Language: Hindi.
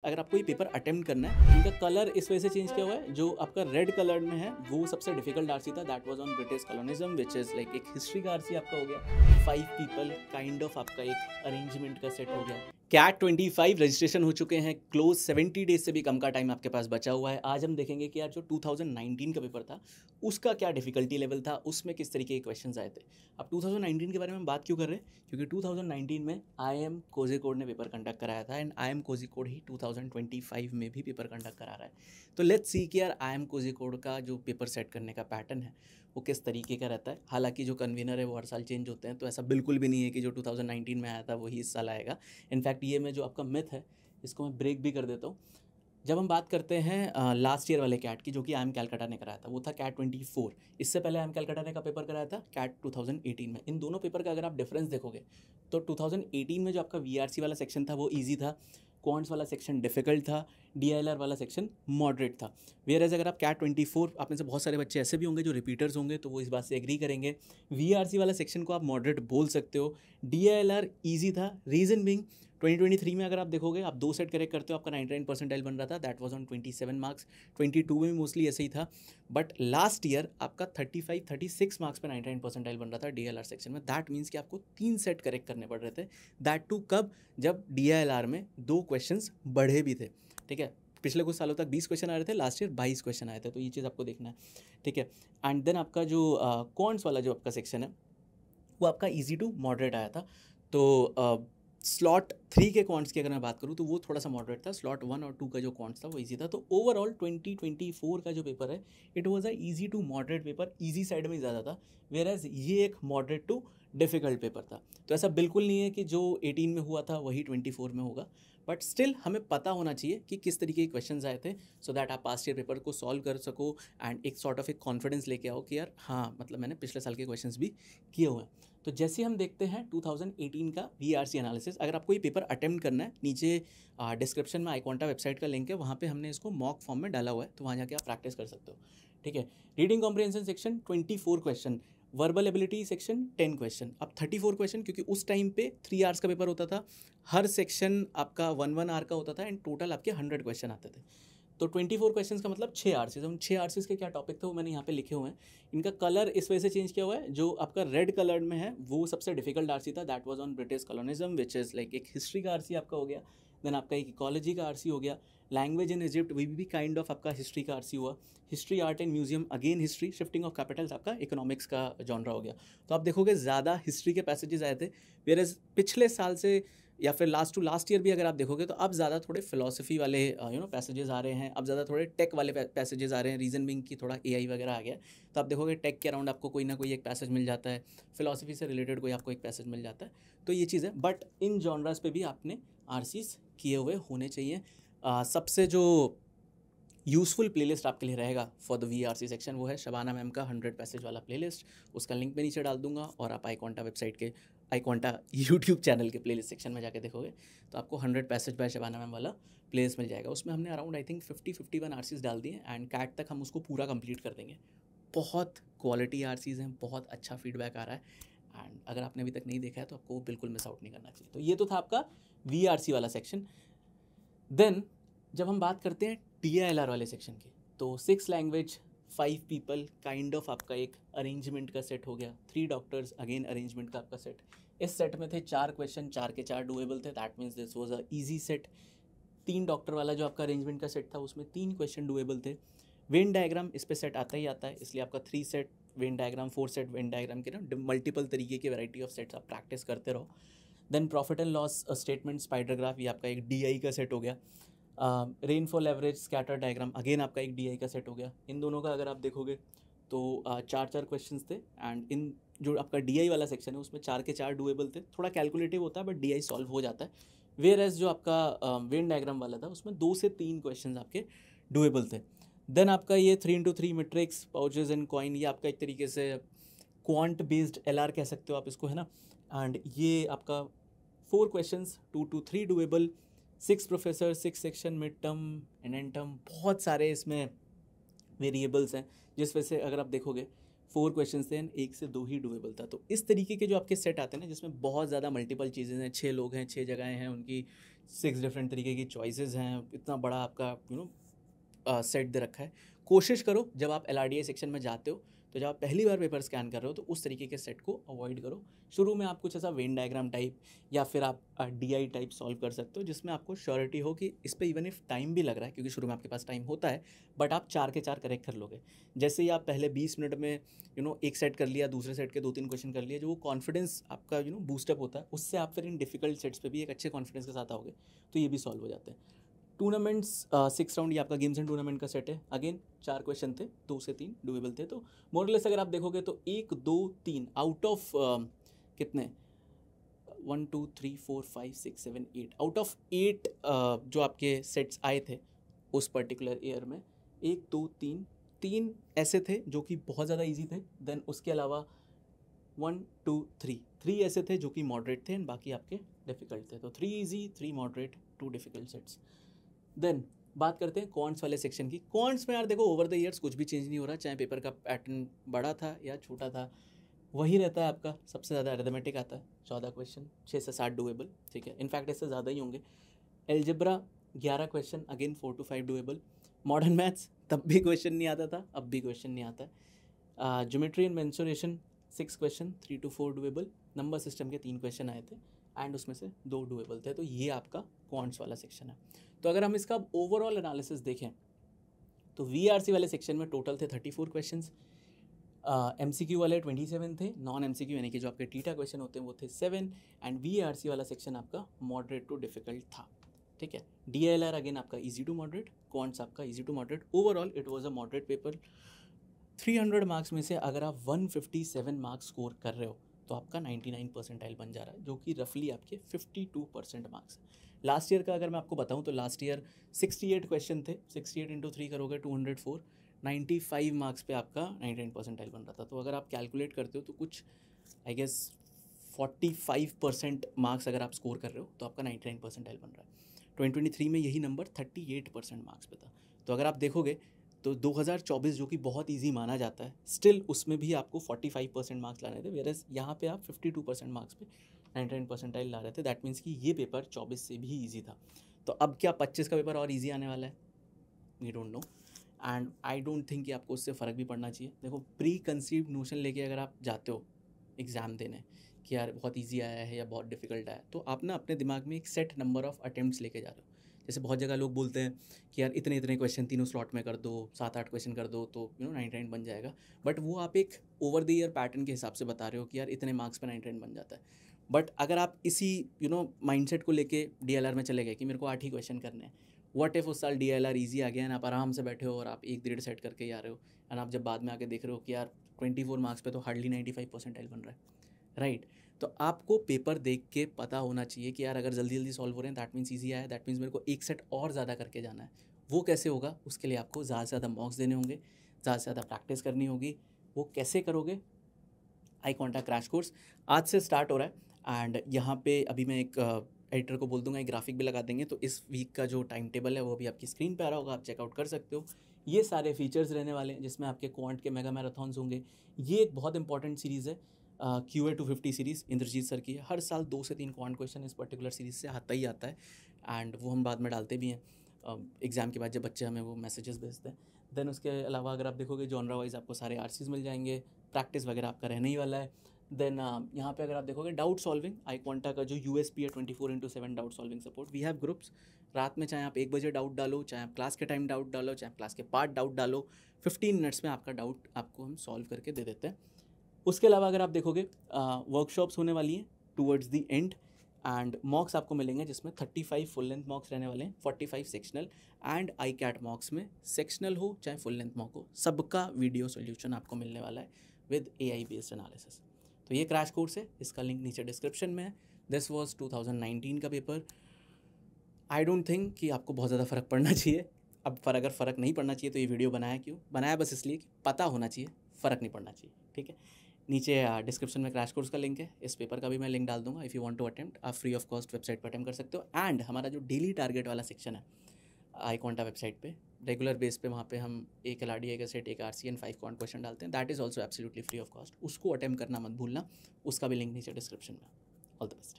अगर आपको ये पेपर अटेम्प्ट करना है, इनका कलर इस वजह से चेंज किया हुआ है। जो आपका रेड कलर में है वो सबसे डिफिकल्ट आरसी था, that was on British colonialism, which is like एक हिस्ट्री का आरसी आपका हो गया। 5 पीपल काइंड ऑफ आपका एक अरेंजमेंट का सेट हो गया। कैट 25 रजिस्ट्रेशन हो चुके हैं, क्लोज 70 डेज से भी कम का टाइम आपके पास बचा हुआ है। आज हम देखेंगे कि यार जो 2019 का पेपर था उसका क्या डिफिकल्टी लेवल था, उसमें किस तरीके के क्वेश्चंस आए थे। अब 2019 के बारे में हम बात क्यों कर रहे हैं, क्योंकि 2019 में IIM कोझिकोड ने पेपर कंडक्ट कराया था एंड IIM कोझिकोड ही 2025 में भी पेपर कंडक्ट करा रहा है। तो लेट्स सी कि यार IIM कोझिकोड का जो पेपर सेट करने का पैटर्न है वो किस तरीके का रहता है। हालांकि जो कन्वीनर है वो हर साल चेंज होते हैं, तो ऐसा बिल्कुल भी नहीं है कि जो 2019 में आया था वही इस साल आएगा। इनफैक्ट ये मैं जो आपका मिथ है इसको मैं ब्रेक भी कर देता हूँ। जब हम बात करते हैं लास्ट ईयर वाले कैट की, जो कि IIM कैलकाटा ने कराया था, वो था कैट 24। इससे पहले IIM कैलकाटा ने का पेपर कराया था कैट 2018 में। इन दोनों पेपर का अगर आप डिफरेंस देखोगे तो 2018 में जो आपका VRC वाला सेक्शन था वो ईजी था, क्वांट्स वाला सेक्शन डिफिकल्ट था, DILR वाला सेक्शन मॉडरेट था। वेयर एज अगर आप कैट 24, आप में से बहुत सारे बच्चे ऐसे भी होंगे जो रिपीटर्स होंगे तो वो इस बात से एग्री करेंगे, VRC वाला सेक्शन को आप मॉडरेट बोल सकते हो। DILR ईजी था, रीजन बिंग 2023 में अगर आप देखोगे, आप 2 सेट करेक्ट करते हो आपका 99 परसेंटाइल बन रहा था, दैट वाज ऑन 27 मार्क्स। 22 में मोस्टली ऐसे ही था, बट लास्ट ईयर आपका 36 मार्क्स पे 99 परसेंटाइल बन रहा था DILR सेक्शन में। दैट मीन्स कि आपको 3 सेट करेक्ट करने पड़ रहे थे, दैट टू कब, जब DILR में 2 क्वेश्चंस बढ़े भी थे। ठीक है, पिछले कुछ सालों तक 20 क्वेश्चन आ रहे थे, लास्ट ईयर 22 क्वेश्चन आए थे, तो ये चीज़ आपको देखना है। ठीक है, एंड देन आपका जो क्वांट्स वाला जो आपका सेक्शन है वो आपका ईजी टू मॉडरेट आया था। तो स्लॉट 3 के क्वांट्स की अगर मैं बात करूँ तो वो थोड़ा सा मॉडरेट था, स्लॉट 1 और 2 का जो क्वांट्स था वो इजी था। तो ओवरऑल 2024 का जो पेपर है it was a easy to moderate paper, easy side में ज़्यादा था, वेयर एज ये एक मॉडरेट टू डिफिकल्ट पेपर था। तो ऐसा बिल्कुल नहीं है कि जो 18 में हुआ था वही 24 में होगा, बट स्टिल हमें पता होना चाहिए कि किस तरीके के क्वेश्चंस आए थे, सो दैट आप पास्ट ईयर पेपर को सॉल्व कर सको एंड एक सॉर्ट ऑफ एक कॉन्फिडेंस लेके आओ कि यार हाँ, मतलब मैंने पिछले साल के क्वेश्चंस भी किए हुए हैं। तो जैसे हम देखते हैं 2018 का VRC एनालिसिस। अगर आपको ये पेपर अटेम्प्ट करना है, नीचे डिस्क्रिप्शन में iQuanta वेबसाइट का लिंक है, वहाँ पे हमने इसको मॉक फॉर्म में डाला हुआ है, तो वहाँ जाके आप प्रैक्टिस कर सकते हो। ठीक है, reading comprehension section 24 question, verbal ability section 10 question. अब 34 क्वेश्चन, क्योंकि उस टाइम पे 3 आवर्स का पेपर होता था, हर सेक्शन आपका 1 आवर का होता था एंड टोटल आपके 100 क्वेश्चन आते थे। तो 24 क्वेश्चंस का मतलब 6 आवर्सेज। हम 6 आवर्सेज के क्या टॉपिक थे वो मैंने यहाँ पे लिखे हुए हैं। इनका कलर इस वजह से चेंज किया हुआ है, जो आपका रेड कलर में है वो सबसे डिफिकल्ट आरसी था, that was on British colonialism, which is like एक हिस्ट्री का आरसी आपका हो गया। देन आपका एक इकोलॉजी का आरसी हो गया, लैंग्वेज इन इजिप्ट वी भी काइंड ऑफ आपका हिस्ट्री का आरसी हुआ, history art and museum again history, shifting of Capitals आपका इकोनॉमिक्स का जॉनरा हो गया। तो आप देखोगे ज़्यादा हिस्ट्री के पैसेजेस आए थे, वेयर एज पिछले साल से या फिर लास्ट टू लास्ट ईयर भी अगर आप देखोगे तो अब ज़्यादा थोड़े फिलोसफी वाले पैसेजेस आ रहे हैं, अब ज़्यादा थोड़े टेक वाले पैसेजेस आ रहे हैं, रीज़न बिंग की थोड़ा AI वगैरह आ गया। तो आप देखोगे टेक के अराउंड आपको कोई ना कोई एक पैसेज मिल जाता है, फिलोसफी से रिलेटेड कोई आपको एक पैसेज मिल जाता है। तो ये चीज़ है, बट इन जॉनरास पे भी आपने आरसीज किए हुए होने चाहिए। सबसे जो यूज़फुल प्लेलिस्ट आपके लिए रहेगा फॉर द VRC सेक्शन वो है शबाना मैम का 100 पैसेज वाला प्लेलिस्ट। उसका लिंक मैं नीचे डाल दूंगा, और आप iQuanta वेबसाइट के iQuanta YouTube चैनल के प्लेलिस्ट सेक्शन में जाके देखोगे तो आपको 100 पैसेज बाय शबाना मैम वाला प्लेलिस्ट मिल जाएगा। उसमें हमने अराउंड आई थिंक 51 आरसीज डाल दिए एंड कैट तक हम उसको पूरा कंप्लीट कर देंगे। बहुत क्वालिटी आरसीज हैं, बहुत अच्छा फीडबैक आ रहा है, एंड अगर आपने अभी तक नहीं देखा है तो आपको बिल्कुल मिस आउट नहीं करना चाहिए। तो ये तो था आपका VRC वाला सेक्शन। देन जब हम बात करते हैं DILR वाले सेक्शन की, तो 6 लैंग्वेज 5 पीपल काइंड ऑफ आपका एक अरेंजमेंट का सेट हो गया, 3 डॉक्टर्स अगेन अरेंजमेंट का आपका सेट। इस सेट में थे 4 क्वेश्चन, 4 के 4 डुएबल थे, that means this was a easy set. 3 doctor वाला जो आपका अरेंजमेंट का सेट था उसमें 3 क्वेश्चन डुएबल थे। वेन डायग्राम इस पे सेट आता ही आता है, इसलिए आपका 3 set Venn diagram, 4 set Venn diagram के ना मल्टीपल तरीके के वैरायटी ऑफ सेट्स आप प्रैक्टिस करते रहो। Then profit and loss statement spider graph, ये आपका एक DI का सेट हो गया। Rainfall average scatter diagram again आपका एक DI का सेट हो गया। इन दोनों का अगर आप देखोगे तो 4 क्वेश्चंस थे, एंड इन जो आपका DI वाला सेक्शन है उसमें 4 के 4 डुएबल थे। थोड़ा कैलकुलेटिव होता है बट DI सॉल्व हो जाता है। वेयर एज जो आपका वेन डायग्राम वाला था उसमें 2 से 3 क्वेश्चन आपके डुएबल थे। देन आपका ये 3x3 matrix pouches and coin, ये आपका एक तरीके से क्वांट बेस्ड LR कह सकते हो आप इसको, है ना। एंड ये आपका 4 questions, 2 to 3 doable, 6 professor, 6 section, mid term and and term, बहुत सारे इसमें वेरिएबल्स हैं, जिस वजह से अगर आप देखोगे 4 क्वेश्चन थे एंड 1 से 2 ही डुएबल था। तो इस तरीके के जो आपके सेट आते हैं ना, जिसमें बहुत ज़्यादा मल्टीपल चीज़ें हैं, 6 लोग हैं, 6 जगहें हैं, उनकी 6 डिफरेंट तरीके की चॉइसेस हैं, इतना बड़ा आपका सेट दे रखा है। कोशिश करो जब आप LRDI सेक्शन में जाते हो, तो जब आप पहली बार पेपर स्कैन कर रहे हो तो उस तरीके के सेट को अवॉइड करो। शुरू में आप कुछ ऐसा वेन डायग्राम टाइप या फिर आप DI टाइप सॉल्व कर सकते हो, जिसमें आपको श्योरिटी हो कि इस पर इवन इफ टाइम भी लग रहा है, क्योंकि शुरू में आपके पास टाइम होता है, बट आप 4 के 4 करेक्ट कर लोगे। जैसे ही आप पहले 20 मिनट में एक सेट कर लिया, दूसरे सेट के 2-3 क्वेश्चन कर लिया, जो वो कॉन्फिडेंस आपका बूस्टअप होता है, उससे आप फिर इन डिफिकल्ट सेट्स पे भी एक अच्छे कॉन्फिडेंस के साथ आओगे, तो ये भी सॉल्व हो जाते हैं। टूर्नामेंट्स 6 राउंड ये आपका गेम्स एंड टूर्नामेंट का सेट है। अगेन 4 क्वेश्चन थे, 2 से 3 डुएबल थे। तो मोरलेस अगर आप देखोगे तो 1 2 3 आउट ऑफ कितने 1 2 3 4 5 6 7 8 आउट ऑफ 8 जो आपके सेट्स आए थे उस पर्टिकुलर ईयर में, 1 2 3 ऐसे थे जो कि बहुत ज़्यादा ईजी थे। देन उसके अलावा 1 2 3 ऐसे थे जो कि मॉडरेट थे एंड बाकी आपके डिफ़िकल्ट थे। तो 3 easy, 3 moderate, 2 difficult sets. Then बात करते हैं क्वांट्स वाले सेक्शन की। क्वांट्स में यार देखो, ओवर द ईयर्स कुछ भी चेंज नहीं हो रहा, चाहे पेपर का पैटर्न बड़ा था या छोटा था, वही रहता है आपका। सबसे ज़्यादा अरिथमेटिक आता है, 14 क्वेश्चन, 6 से 7 डुएबल, ठीक है। इनफैक्ट इससे ज़्यादा ही होंगे। Algebra 11 question, again 4 to 5 doable. Modern maths तब भी क्वेश्चन नहीं आता था, अब भी क्वेश्चन नहीं आता है। Geometry and mensuration 6 question, 3 to 4 doable. Number system के 3 क्वेश्चन आए थे एंड उसमें से 2 डुएबल थे। तो ये आपका क्वांट्स वाला सेक्शन है। तो अगर हम इसका ओवरऑल एनालिसिस देखें तो VRC वाले सेक्शन में टोटल थे 34 क्वेश्चंस, MCQ वाले 27 थे, नॉन MCQ यानी कि जो आपके टीटा क्वेश्चन होते हैं वो थे 7 एंड VRC वाला सेक्शन आपका मॉडरेट टू डिफिकल्ट था, ठीक है। DILR अगेन आपका इजी टू मॉडरेट, क्वांट्स आपका easy to moderate. Overall it was a moderate paper. 300 marks में से अगर आप 157 मार्क्स स्कोर कर रहे हो तो आपका 99 परसेंटाइल बन जा रहा है, जो कि रफली आपके 52% मार्क्स है। लास्ट ईयर का अगर मैं आपको बताऊं तो लास्ट ईयर 68 क्वेश्चन थे, 68 इंटू 3 करोगे 204, 95 मार्क्स पे आपका 99 परसेंटाइल बन रहा था। तो अगर आप कैलकुलेट करते हो तो कुछ आई गेस 45% मार्क्स अगर आप स्कोर कर रहे हो तो आपका 99 परसेंटाइल बन रहा है। 2023 में यही नंबर 38% मार्क्स पे था। तो अगर आप देखोगे तो 2024 जो कि बहुत इजी माना जाता है, स्टिल उसमें भी आपको 45% मार्क्स लाने थे, वेरस यहाँ पे आप 52% मार्क्स पे 99 परसेंटाइल ला रहे थे। दैट मीन्स कि ये पेपर 24 से भी इजी था। तो अब क्या 25 का पेपर और इजी आने वाला है? We don't know and I don't think कि आपको उससे फ़र्क भी पड़ना चाहिए। देखो, प्री कंसीव्ड नोशन लेके अगर आप जाते हो एग्ज़ाम देने कि यार बहुत ईजी आया है या बहुत डिफिकल्ट आया है, तो आप ना अपने दिमाग में एक सेट नंबर ऑफ अटेम्प्ट्स लेके जा रहे हो। जैसे बहुत जगह लोग बोलते हैं कि यार इतने इतने क्वेश्चन तीनों स्लॉट में कर दो, 7-8 क्वेश्चन कर दो तो 99 बन जाएगा। बट वो आप एक ओवर द ईयर पैटर्न के हिसाब से बता रहे हो कि यार इतने मार्क्स पे 99 बन जाता है। बट अगर आप इसी माइंडसेट को लेके DLR में चले गए कि मेरे को 8 ही क्वेश्चन करने हैं, व्हाट इफ उस साल DLR ईजी आ गया एंड आप आराम से बैठे हो और आप 1-1.5 सेट करके ही आ रहे हो एंड आप जब बाद में आके देख रहे हो कि यार 24 मार्क्स पे तो हार्डली 95 परसेंटाइल बन रहा है, राइट। तो आपको पेपर देख के पता होना चाहिए कि यार अगर जल्दी जल्दी सॉल्व हो रहे हैं दैट मीन्स ईजी आया है, दैट मीन्स मेरे को एक सेट और ज़्यादा करके जाना है। वो कैसे होगा? उसके लिए आपको ज़्यादा से ज़्यादा मॉक्स देने होंगे, ज़्यादा से ज़्यादा प्रैक्टिस करनी होगी। वो कैसे करोगे? आई कॉन्टैक्ट क्रैश कोर्स आज से स्टार्ट हो रहा है एंड यहाँ पे अभी मैं एक एडिटर को बोल दूंगा, एक ग्राफिक भी लगा देंगे, तो इस वीक का जो टाइम टेबल है वो भी आपकी स्क्रीन पे आ रहा होगा, आप चेकआउट कर सकते हो। ये सारे फीचर्स रहने वाले हैं जिसमें आपके क्वांट के मेगा मैराथॉन्स होंगे। ये एक बहुत इंपॉर्टेंट सीरीज़ है, QA 250 सीरीज़ इंद्रजीत सर की है। हर साल 2 से 3 क्वांट क्वेश्चन इस पर्टिकुलर सीरीज़ से आता ही आता है एंड वो हम बाद में डालते भी हैं एग्ज़ाम के बाद जब बच्चे हमें वो मैसेजेस भेजते हैं। देन उसके अलावा अगर आप देखोगे जॉनरा वाइज आपको सारे RCs मिल जाएंगे, प्रैक्टिस वगैरह आपका रहने ही वाला है। देन यहाँ पे अगर आप देखोगे डाउट सॉल्विंग, आई क्वांटा का जो USP है 24/7 doubt solving support. We have groups, रात में चाहे आप 1 बजे डाउट डालो, चाहे आप क्लास के टाइम डाउट डालो, चाहे आप क्लास के पार्ट डाउट डालो, 15 मिनट्स में आपका डाउट आपको हम सॉल्व करके दे देते हैं। उसके अलावा अगर आप देखोगे वर्कशॉप्स होने वाली हैं टूवर्ड्स दी एंड एंड मॉक्स आपको मिलेंगे जिसमें 35 फुल लेंथ मॉक्स रहने वाले हैं, 45 सेक्शनल एंड ICAT मॉक्स में सेक्शनल हो चाहे फुल लेंथ मॉक हो, सबका वीडियो सोल्यूशन आपको मिलने वाला है विद AI बेस्ड एनालिसिस। तो ये क्रैश कोर्स है, इसका लिंक नीचे डिस्क्रिप्शन में है। दिस वाज 2019 का पेपर। आई डोंट थिंक कि आपको बहुत ज़्यादा फ़र्क पड़ना चाहिए। अब अगर फ़र्क नहीं पड़ना चाहिए तो ये वीडियो बनाया क्यों? बनाया बस इसलिए कि पता होना चाहिए, फ़र्क नहीं पड़ना चाहिए, ठीक है। नीचे डिस्क्रिप्शन में क्रैश कोर्स का लिंक है, इस पेपर का भी मैं लिंक डाल दूंगा। If you want to attempt, आप फ्री ऑफ कॉस्ट वेबसाइट पर अटेम्प्ट कर सकते हो। एंड हमारा जो डेली टारगेट वाला सेक्शन है आई कॉन्टा वेबसाइट पे रेगुलर बेस पे, वहाँ पे हम एक LRDA का सेट, एक RCN 5 कॉन्ट क्वेश्चन डालते हैं. That is also absolutely free of cost. उसको अटेम्प्ट करना मत भूलना. उसका भी लिंक नीचे डिस्क्रिप्शन में. All the best.